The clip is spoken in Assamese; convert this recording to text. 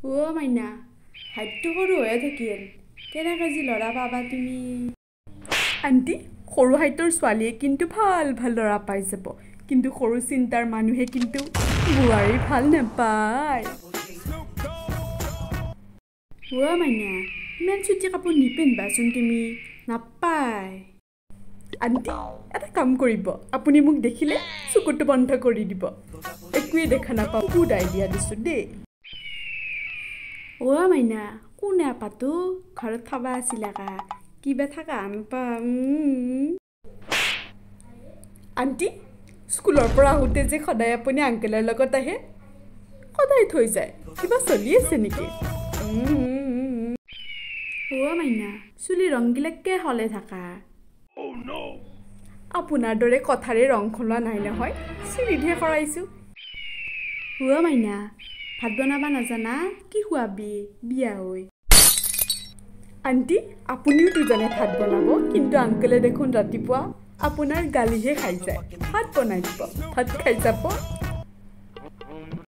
অ' মাইনা হাইটটো সৰু হৈয়ে থাকিল কেনেকৈ যি ল'ৰা পাবা তুমি আণ্টি সৰু হাইটৰ ছোৱালীয়ে কিন্তু ভাল ভাল ল'ৰা পাই যাব কিন্তু সৰু চিন্তাৰ মানুহে কিন্তু বোৱাৰী ভাল নাপায় অ' মাইনা ইমান চুটি কাপোৰ নিপিন্ধিবাচোন তুমি নাপায় আণ্টি এটা কাম কৰিব আপুনি মোক দেখিলে চকুটো বন্ধ কৰি দিব একোৱেই দেখা নাপাওঁ গুড আইডিয়া দিছোঁ দেই অ' মাইনা কোনে আপাতো ঘৰত থবা আছিলা কা কিবা থাকা আনপা আণ্টি স্কুলৰ পৰা আহোঁতে যে সদায় আপুনি আংকেলৰ লগত আহে সদায় থৈ যায় কিবা চলি আছে নেকি অ' মাইনা চুলি ৰংগিলাক কে হলে থাকা আপোনাৰ দৰে কথাৰে ৰং খলোৱা নাই নহয় চিৰিধে কৰাইছোঁ অ' মাইনা ভাত বনাবা নাজানা কি খুৱাবি বিয়া হৈ আণ্টি আপুনিও দুজনে ভাত বনাব কিন্তু আংকেলে দেখোন ৰাতিপুৱা আপোনাৰ গালিহে খাই যায় ভাত বনাই দিব ভাত খাই যাব